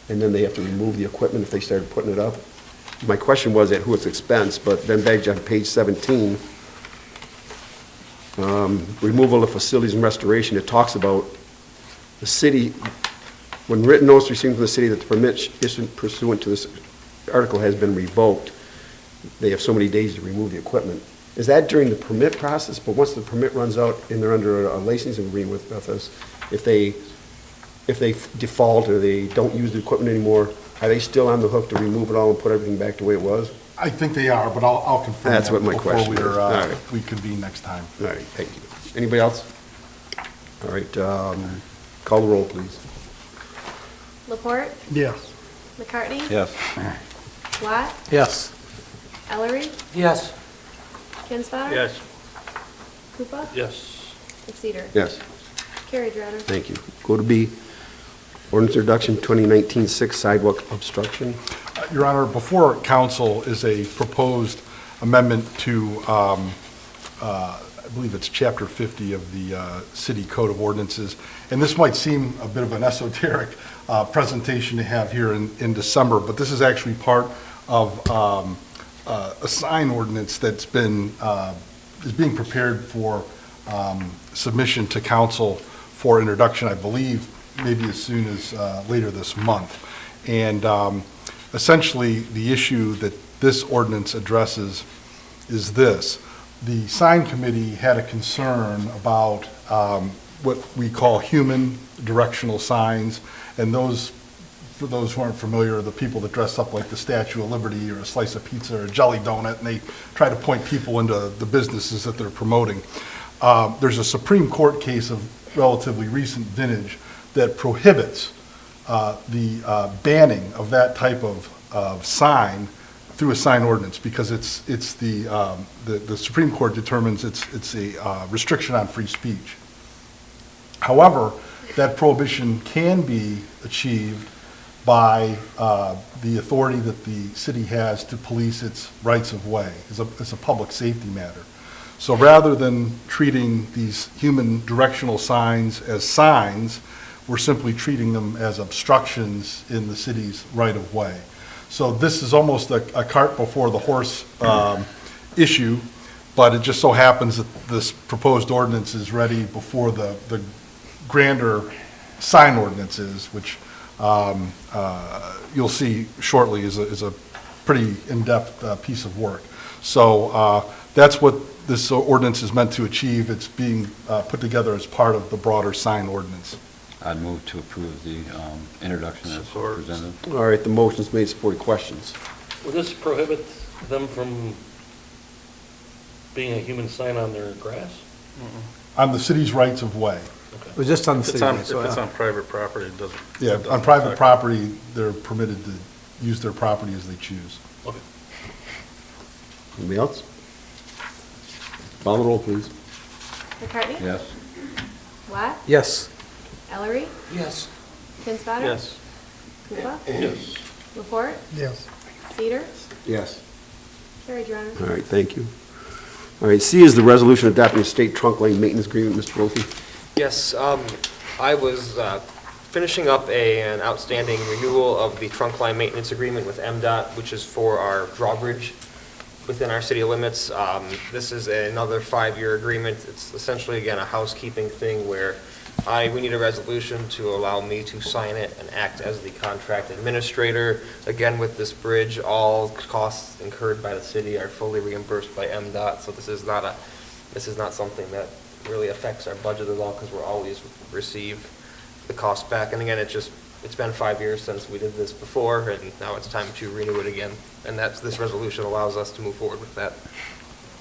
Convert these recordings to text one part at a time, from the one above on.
and then they have to remove the equipment if they started putting it up. My question was at whose expense, but then back on page 17, removal of facilities and restoration, it talks about the city, when written notice received from the city that the permit issued pursuant to this article has been revoked, they have so many days to remove the equipment. Is that during the permit process? But once the permit runs out and they're under a licensing agreement with us, if they default or they don't use the equipment anymore, are they still on the hook to remove it all and put everything back the way it was? I think they are, but I'll confirm That's that what my question is. All right. we convene next time. All right, thank you. Anybody else? All right, call the roll, please. Laporte, Yes. McCartney, Yes. Watt, Yes. Ellery, Yes. Kinsfater. Yes. Koopa. Yes. And Cedar. Yes, Carried, Your Honor. thank you. Go to B, ordinance introduction 2019-6 sidewalk obstruction. Your Honor, before council is a proposed amendment to, I believe it's Chapter 50 of the City Code of Ordinances. And this might seem a bit of an esoteric presentation to have here in December, but this is actually part of a sign ordinance that's been, is being prepared for submission to council for introduction, I believe, maybe as soon as later this month. And essentially, the issue that this ordinance addresses is this. The sign committee had a concern about what we call human directional signs, and those, for those who aren't familiar, are the people that dress up like the Statue of Liberty or a slice of pizza or a jelly donut, and they try to point people into the businesses that they're promoting. There's a Supreme Court case of relatively recent vintage that prohibits the banning of that type of sign through a sign ordinance, because it's the Supreme Court determines it's a restriction on free speech. However, that prohibition can be achieved by the authority that the city has to police its rights of way. It's a public safety matter. So rather than treating these human directional signs as signs, we're simply treating them as obstructions in the city's right of way. So this is almost a cart before the horse issue, but it just so happens that this proposed ordinance is ready before the grander sign ordinances, which you'll see shortly is a pretty in-depth piece of work. So that's what this ordinance is meant to achieve. It's being put together as part of the broader sign ordinance. I'd move to approve the introduction as presented. All right, the motion's made, supported. Questions? Will this prohibit them from being a human sign on their grass? On the city's rights of way. It was just on the If city. it's on, if it's on private property, it doesn't. Yeah, it doesn't on private affect- property, they're permitted to use their property as they choose. Okay. Anybody else? Call the roll, please. McCartney. Yes. Watt, Yes. Ellery, Yes. Kinsfater. Yes. Koopa. Yes. Laporte, Yes. Cedar. Yes. Carried, Your Honor. All right, thank you. All right, C is the resolution adopting the state trunk lane maintenance agreement. Mr. Wilkie? Yes, I was finishing up an outstanding renewal of the trunk line maintenance agreement with MDOT, which is for our drawbridge within our city limits. This is another 5-year agreement. It's essentially, again, a housekeeping thing where we need a resolution to allow me to sign it and act as the contract administrator. Again, with this bridge, all costs incurred by the city are fully reimbursed by MDOT, so this is not something that really affects our budget at all, because we'll always receive the cost back. And again, it's been 5 years since we did this before, and now it's time to renew it again. And this resolution allows us to move forward with that.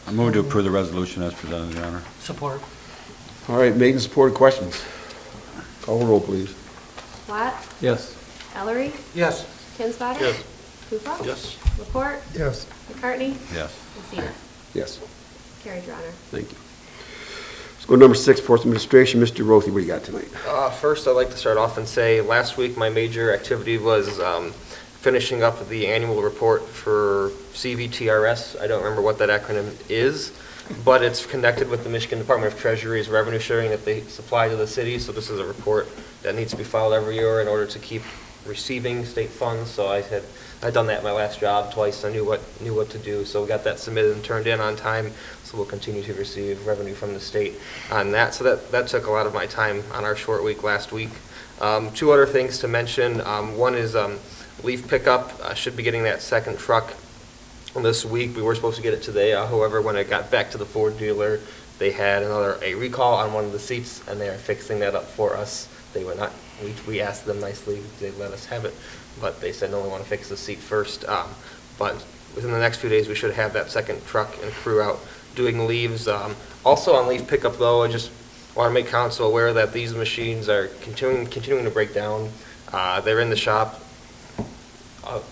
I move to approve the resolution as presented, Your Honor. Support. All right, made and supported. Questions? Call the roll, please. Watt, Yes. Ellery, Yes. Kinsfater. Yes. Koopa. Yes. Laporte, Yes. McCartney, Yes. and Cedar. Yes, Carried, Your Honor. thank you. Let's go to number 6, Ports Administration. Mr. Rothy, what do you got tonight? First, I'd like to start off and say, last week, my major activity was finishing up the annual report for CVTRS. I don't remember what that acronym is, but it's connected with the Michigan Department of Treasury's revenue sharing that they supply to the city. So this is a report that needs to be filed every year in order to keep receiving state funds, so I'd done that at my last job twice. I knew what to do, so we got that submitted and turned in on time, so we'll continue to receive revenue from the state on that. So that took a lot of my time on our short week last week. Two other things to mention. One is leaf pickup. I should be getting that second truck this week. We were supposed to get it today. However, when I got back to the Ford dealer, they had a recall on one of the seats, and they are fixing that up for us. They were not. We asked them nicely. They let us have it, but they said no, we want to fix the seat first. But within the next few days, we should have that second truck and crew out doing leaves. Also on leaf pickup, though, I just want to make council aware that these machines are continuing to break down. They're in the shop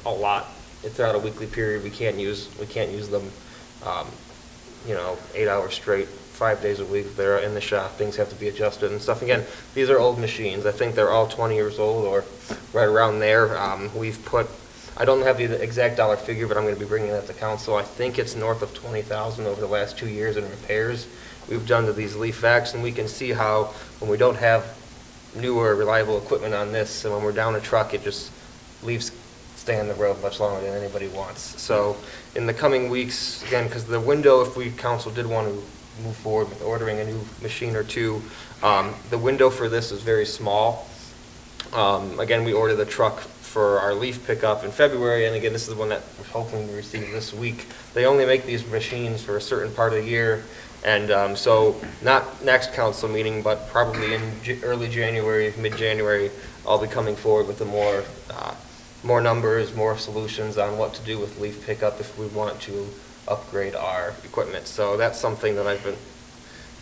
a lot. If they're out a weekly period, we can't use them, 8 hours straight, 5 days a week. They're in the shop. Things have to be adjusted and stuff. Again, these are old machines. I think they're all 20 years old or right around there. I don't have the exact dollar figure, but I'm going to be bringing that to council. I think it's north of $20,000 over the last 2 years in repairs we've done to these leaf vacs, and we can see how when we don't have newer, reliable equipment on this, and when we're down a truck, it just leaves stay on the road much longer than anybody wants. So in the coming weeks, again, because the window, if we council did want to move forward with ordering a new machine or two, the window for this is very small. Again, we ordered the truck for our leaf pickup in February, and again, this is the one that we're hoping to receive this week. They only make these machines for a certain part of the year, and so not next council meeting, but probably in early January, mid-January, I'll be coming forward with more numbers, more solutions on what to do with leaf pickup if we want to upgrade our equipment. So that's something that I've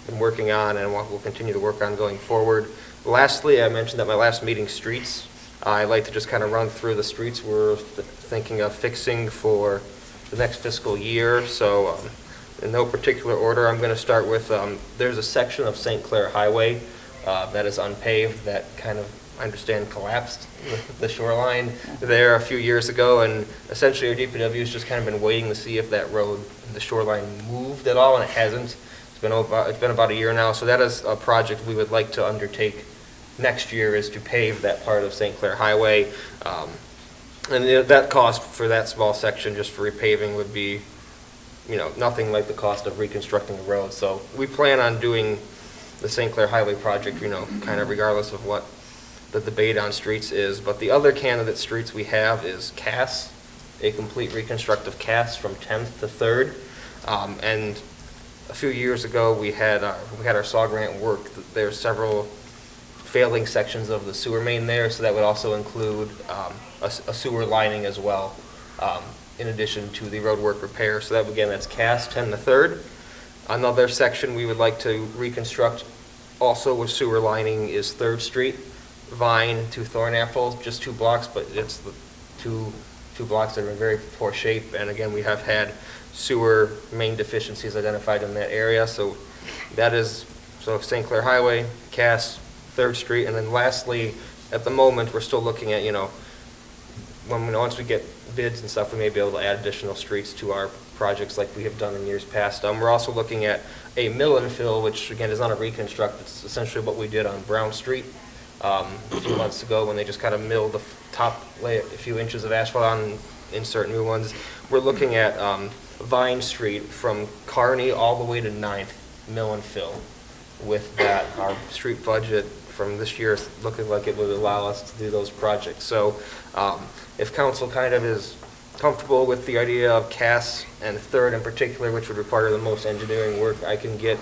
been working on and we'll continue to work on going forward. Lastly, I mentioned at my last meeting streets. I'd like to just kind of run through the streets we're thinking of fixing for the next fiscal year. So in no particular order, I'm going to start with, there's a section of St. Clair Highway that is unpaved that kind of, I understand, collapsed the shoreline there a few years ago, and essentially our DPW has just kind of been waiting to see if that road, the shoreline, moved at all, and it hasn't. It's been about a year now, so that is a project we would like to undertake next year, is to pave that part of St. Clair Highway. And that cost for that small section just for repaving would be, nothing like the cost of reconstructing the road. So we plan on doing the St. Clair Highway project, kind of regardless of what the debate on streets is. But the other candidate streets we have is Cass, a complete reconstructive Cass from 10th to 3rd. And a few years ago, we had our SAW grant work. There's several failing sections of the sewer main there, so that would also include a sewer lining as well, in addition to the roadwork repair. So that, again, that's Cass 10 to 3rd. Another section we would like to reconstruct also with sewer lining is 3rd Street, Vine to Thornapple, just 2 blocks, but it's the two blocks that are in very poor shape. And again, we have had sewer main deficiencies identified in that area. So that is, St. Clair Highway, Cass, 3rd Street, and then lastly, at the moment, we're still looking at, once we get bids and stuff, we may be able to add additional streets to our projects like we have done in years past. We're also looking at a mill and fill, which again is not a reconstruct. It's essentially what we did on Brown Street a few months ago when they just kind of milled the top layer, a few inches of asphalt on and insert new ones. We're looking at Vine Street from Kearney all the way to 9th, mill and fill. With that, our street budget from this year is looking like it would allow us to do those projects. So if council kind of is comfortable with the idea of Cass and 3rd in particular, which would require the most engineering work, I can get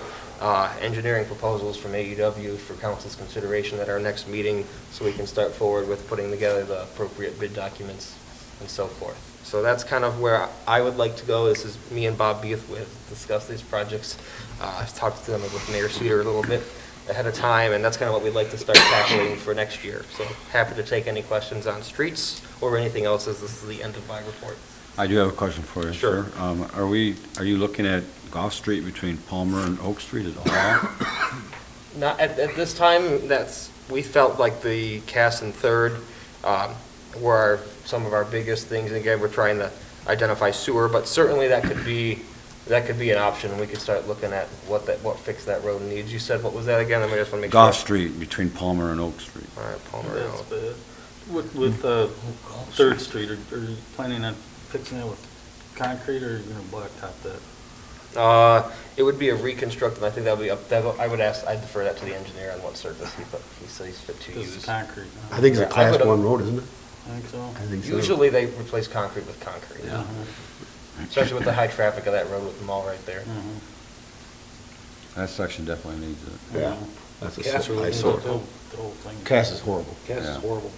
engineering proposals from AEW for council's consideration at our next meeting, so we can start forward with putting together the appropriate bid documents and so forth. So that's kind of where I would like to go. This is me and Bob Beath with discuss these projects. I've talked to them with Mayor Suter a little bit ahead of time, and that's kind of what we'd like to start tackling for next year. So happy to take any questions on streets or anything else, as this is the end of my report. I do have a question for you, Sure. sir. Are you looking at Goff Street between Palmer and Oak Street at all? Not at this time. We felt like the Cass and 3rd were some of our biggest things. And again, we're trying to identify sewer, but certainly that could be an option. We could start looking at what fix that road needs. You said, what was that again? I just want to make Goff sure. Street between Palmer and Oak Street. All right, Palmer and Oak. With Third Street, are you planning on fixing it with concrete, or are you going to blacktop that? It would be a reconstruct, and I think that would be up, I'd defer that to the engineer on what surface he said he's fit to Because use. concrete. I think it's a I class would've- 1 road, isn't it? I think so. I think so. Usually they replace concrete with concrete. Yeah. Especially with the high traffic of that road with the mall right there. That section definitely needs it. Yeah. That's a Gas really eyesore. needs it too. The whole thing. Cass is horrible. Gas is Yeah. horrible.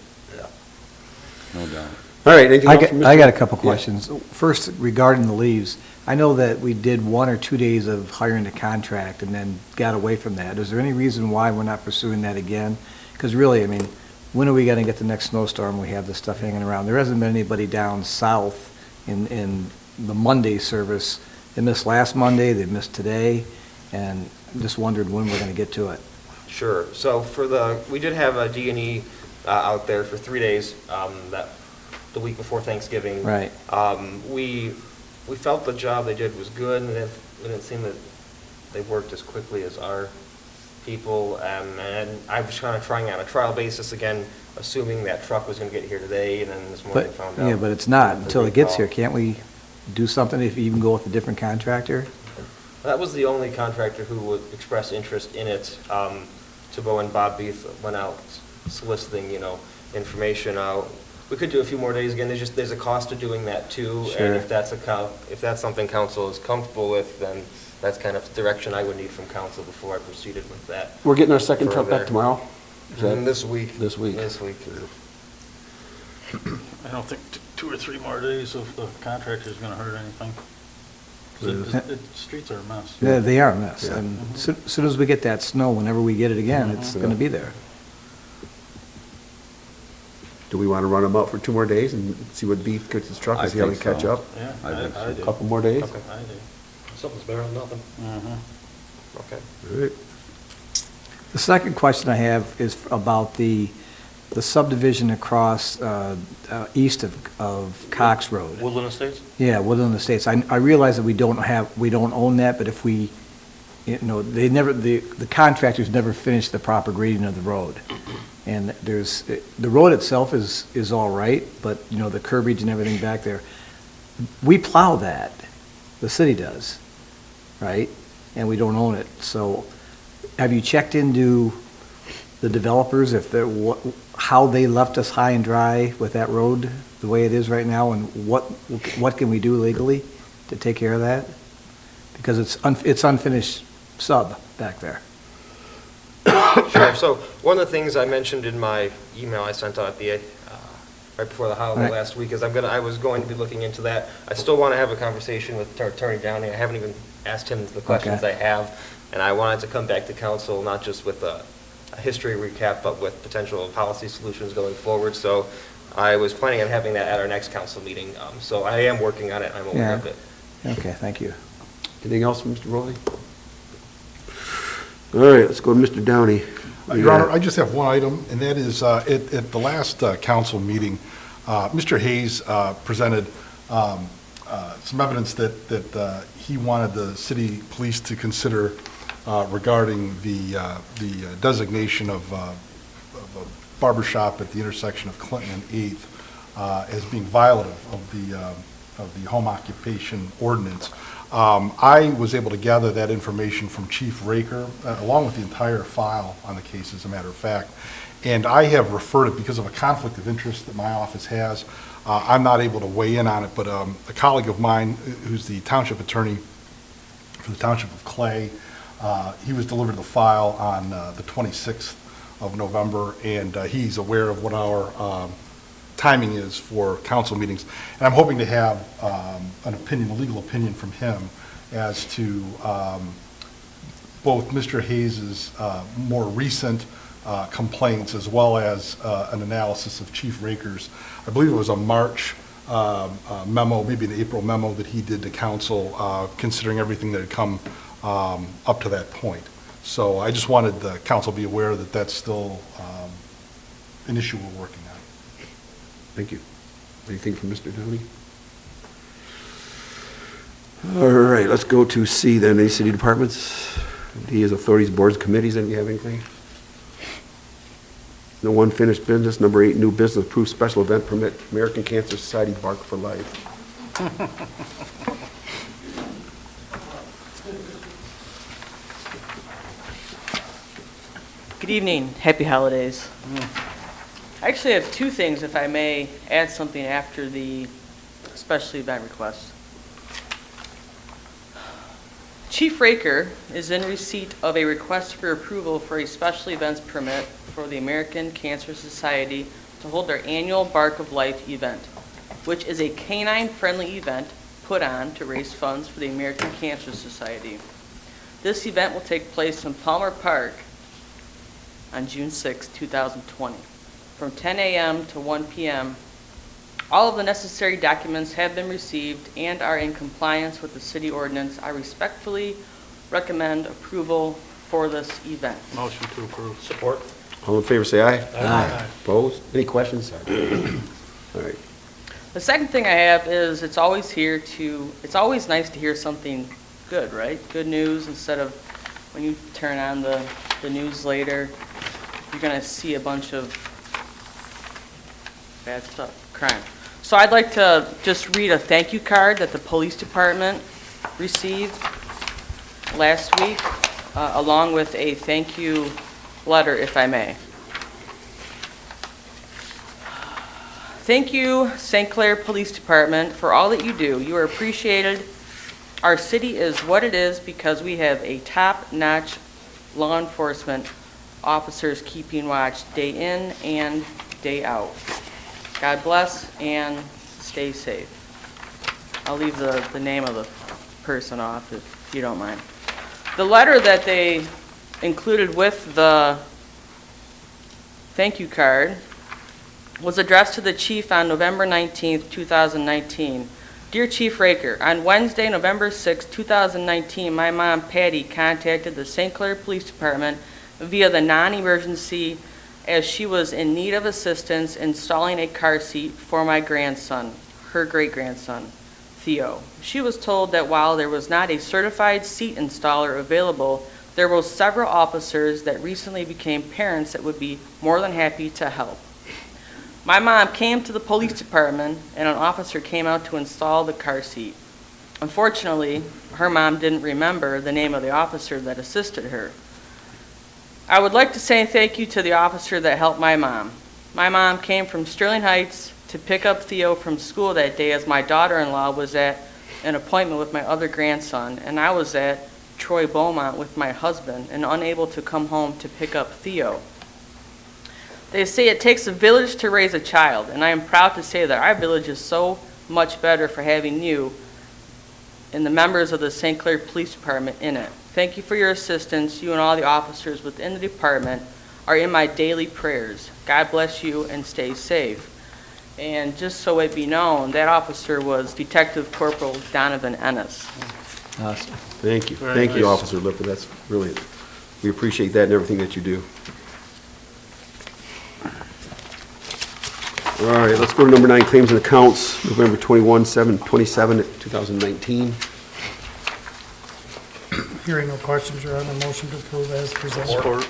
No doubt. All right, anything else? from I Mr. got a couple Yeah. questions. First, regarding the leaves, I know that we did 1 or 2 days of hiring a contract and then got away from that. Is there any reason why we're not pursuing that again? Because really, I mean, when are we going to get the next snowstorm? We have this stuff hanging around. There hasn't been anybody down south in the Monday service. They missed last Monday, they missed today, and just wondered when we're going to get to it. Sure. So we did have a D&E out there for 3 days, the week before Thanksgiving. Right. We felt the job they did was good, and it didn't seem that they worked as quickly as our people. And I was kind of trying on a trial basis again, assuming that truck was going to get here today, and then this morning But, found out. yeah, but it's not the until it gets here. recall. Can't we do something if you even go with a different contractor? That was the only contractor who would express interest in it. Tebow and Bob Beeth went out soliciting, information out. We could do a few more days again. There's a cost to doing that too. Sure. And if that's something council is comfortable with, then that's kind of direction I would need from council before I proceeded with that. We're getting our second truck Further. back tomorrow? Is that- This week. This week. This week. I don't think 2 or 3 more days of the contractor's going to hurt anything. 'Cause the streets are a mess. Yeah, they are a mess. Yeah. And as soon as we get that snow, whenever we get it again, it's going to be there. Do we want to run them out for 2 more days and see what Beef gets his truck I and see how they think so. catch up? Yeah, I think so. I do. A couple more days? Okay. I do. Something's better than nothing. Okay. All right. The second question I have is about the subdivision across east of Cox Road. Woodland Estates? Yeah, Woodland Estates. I realize that we don't own that, but if we, the contractors never finished the proper grading of the road. And the road itself is all right, but, the curbage and everything back there, we plow that, the city does, right? And we don't own it. So have you checked into the developers, how they left us high and dry with that road the way it is right now, and what can we do legally to take care of that? Because it's unfinished sub back there. Sure. So one of the things I mentioned in my email I sent out at the right before the holiday Right. last week is I was going to be looking into that. I still want to have a conversation with Attorney Downey. I haven't even asked him the questions Okay. I have, and I wanted to come back to council not just with a history recap, but with potential policy solutions going forward. So I was planning on having that at our next council meeting. So I am working on it. I'm aware Yeah. of it. Okay, thank you. Anything else from Mr. Rowley? All right, let's go to Mr. Downey. Your Honor, I just have one item, and that is, at the last council meeting, Mr. Hayes presented some evidence that he wanted the city police to consider regarding the designation of a barber shop at the intersection of Clinton and 8th as being violative of the home occupation ordinance. I was able to gather that information from Chief Raker, along with the entire file on the case, as a matter of fact. And I have referred it because of a conflict of interest that my office has. I'm not able to weigh in on it, but a colleague of mine, who's the township attorney for the township of Clay, he was delivered the file on the 26th of November, and he's aware of what our timing is for council meetings. And I'm hoping to have an opinion, a legal opinion from him as to both Mr. Hayes's more recent complaints as well as an analysis of Chief Raker's, I believe it was a March memo, maybe an April memo that he did to council, considering everything that had come up to that point. So I just wanted the council to be aware that that's still an issue we're working on. Thank you. Anything from Mr. Downey? All right, let's go to C then, any city departments? D is authorities, boards, committees, and you have anything? No unfinished business. Number 8, new business, approved special event permit, American Cancer Society Bark for Life. Good evening, happy holidays. I actually have two things, if I may add something after the special event request. Chief Raker is in receipt of a request for approval for a special events permit for the American Cancer Society to hold their annual Bark of Life event, which is a canine-friendly event put on to raise funds for the American Cancer Society. This event will take place in Palmer Park on June 6, 2020, from 10 a.m. to 1 p.m. All of the necessary documents have been received and are in compliance with the city ordinance. I respectfully recommend approval for this event. Motion to approve. Support. All in favor, say aye. Aye. Opposed? Any questions? All right. The second thing I have is it's always nice to hear something good, right? Good news instead of when you turn on the news later, you're going to see a bunch of bad stuff, crime. So I'd like to just read a thank you card that the police department received last week, along with a thank you letter, if I may. Thank you, St. Clair Police Department, for all that you do. You are appreciated. Our city is what it is because we have a top-notch law enforcement officers keeping watch day in and day out. God bless and stay safe. I'll leave the name of the person off if you don't mind. The letter that they included with the thank you card was addressed to the chief on November 19th, 2019. Dear Chief Raker, on Wednesday, November 6, 2019, my mom, Patty, contacted the St. Clair Police Department via the non-emergency as she was in need of assistance installing a car seat for my grandson, her great-grandson, Theo. She was told that while there was not a certified seat installer available, there were several officers that recently became parents that would be more than happy to help. My mom came to the police department and an officer came out to install the car seat. Unfortunately, her mom didn't remember the name of the officer that assisted her. I would like to say thank you to the officer that helped my mom. My mom came from Sterling Heights to pick up Theo from school that day as my daughter-in-law was at an appointment with my other grandson, and I was at Troy Beaumont with my husband and unable to come home to pick up Theo. They say it takes a village to raise a child, and I am proud to say that our village is so much better for having you and the members of the St. Clair Police Department in it. Thank you for your assistance. You and all the officers within the department are in my daily prayers. God bless you and stay safe. And just so it be known, that officer was Detective Corporal Donovan Ennis. Awesome. Thank you. Very Thank you, nice. Officer Lippert. That's brilliant. We appreciate that and everything that you do. All right, let's go to number 9, claims and accounts, November 27, 2019. Hearing no questions, Your Honor, motion to approve as presented. Support.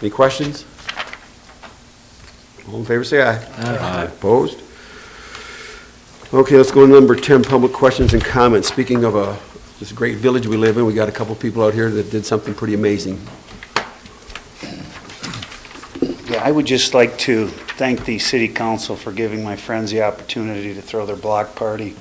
Any questions? All in favor, say aye. Aye. Opposed? Okay, let's go to number 10, public questions and comments. Speaking of this great village we live in, we got a couple people out here that did something pretty amazing. Yeah, I would just like to thank the city council for giving my friends the opportunity to throw their block party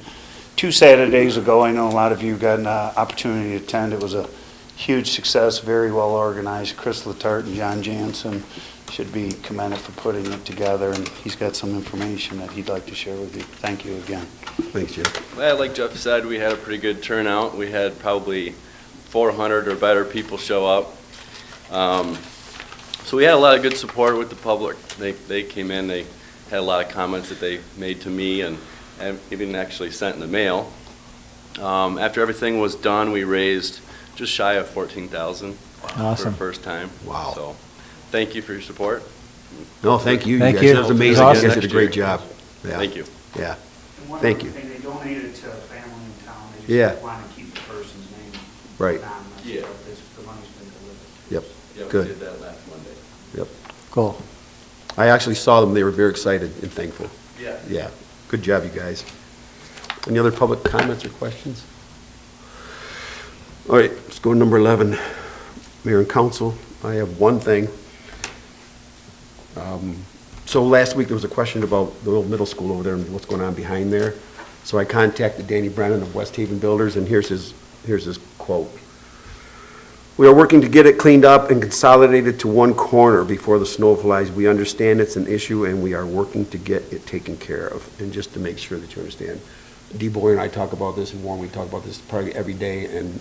2 Saturdays ago. I know a lot of you got an opportunity to attend. It was a huge success, very well organized. Chris Letarte and John Jansen should be commended for putting it together, and he's got some information that he'd like to share with you. Thank you again. Thanks, Jeff. Well, like Jeff said, we had a pretty good turnout. We had probably 400 or better people show up. So we had a lot of good support with the public. They came in, they had a lot of comments that they made to me and even actually sent in the mail. After everything was done, we raised just shy of $14,000 for Awesome. the first time. Wow. So thank you for your support. No, thank you. Thank guys, you. That was amazing. It was You guys awesome. did a great job. Yeah. Thank you. Yeah. And one Thank other you. thing, they donated to a family in town. They just Yeah. want to keep the person's name Right. anonymous. Yeah. The money's been delivered. Yep. Yeah, we Good. did that last Monday. Yep. Cool. I actually saw them, they were very excited and thankful. Yeah. Yeah, good job, you guys. Any other public comments or questions? All right, let's go to number 11. Mayor and council, I have one thing. So last week, there was a question about the old middle school over there and what's going on behind there. So I contacted Danny Brennan of West Haven Builders, and here's his quote. "We are working to get it cleaned up and consolidated to one corner before the snow flies. We understand it's an issue, and we are working to get it taken care of." And just to make sure that you understand, D-Boy and I talk about this, and Warren, we talk about this probably every day, and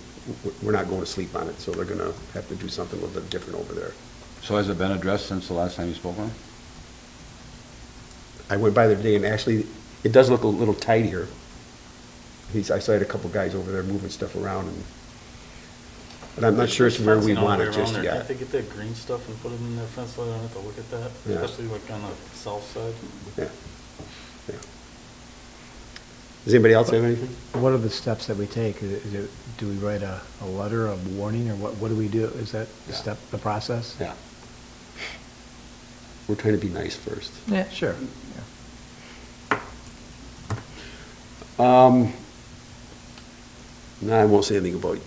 we're not going to sleep on it, so they're going to have to do something a little bit different over there. So has it been addressed since the last time you spoke on it? I went by there today, and actually, it does look a little tidier. I saw a couple guys over there moving stuff around, but I'm not sure it's where we Fencing all want the it way just around there. yet. Can't they get that green stuff and put it in that fence line? I have to look at that, Yeah. especially like on the south side. Yeah. Yeah. Does anybody else have anything? What are the steps that we take? Do we write a letter of warning, or what do we do? Is that the step, the process? Yeah. We're trying to be nice first. Yeah, sure. No, I won't say anything about it.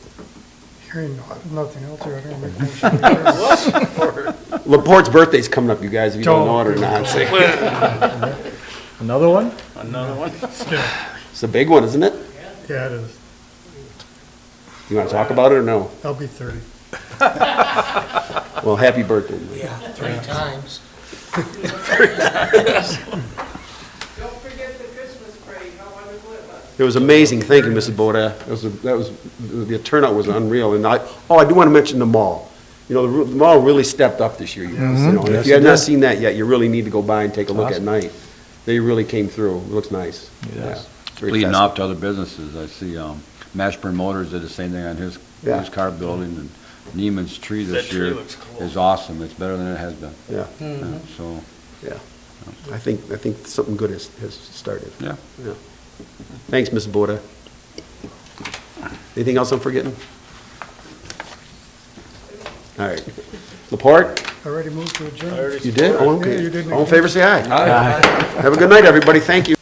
Hearing nothing else, Your Honor, make motion to adjourn. Laporte's birthday's coming up, you guys, if you don't know it or not. Another one? Another one? It's a big one, isn't it? Yeah, it is. You want to talk about it or no? I'll be 30. Well, happy birthday. Yeah, 3 times. Don't forget the Christmas parade, how wonderful it was. It was amazing. Thank you, Mrs. Boda. The turnout was unreal. And I do want to mention the mall. You know, the mall really stepped up this year, you guys. You know, and if you have not seen that yet, you really need to go by and take a look at night. They really came through. It looks nice. Yes. Yeah. It's very Bleeding festive. off to other businesses. I see Mashburn Motors did the same thing on his car building, and Neiman's tree this That tree year looks cool. is awesome. It's better than it has been. Yeah, Yeah, so, yeah. I think something good has started. yeah. Yeah. Thanks, Mrs. Boda. Anything else I'm forgetting? All right. Laporte, Already moved to adjourn. I already you did? Oh, Yeah, okay. you did. All in favor, say aye. Aye. Have a good night, everybody. Thank you.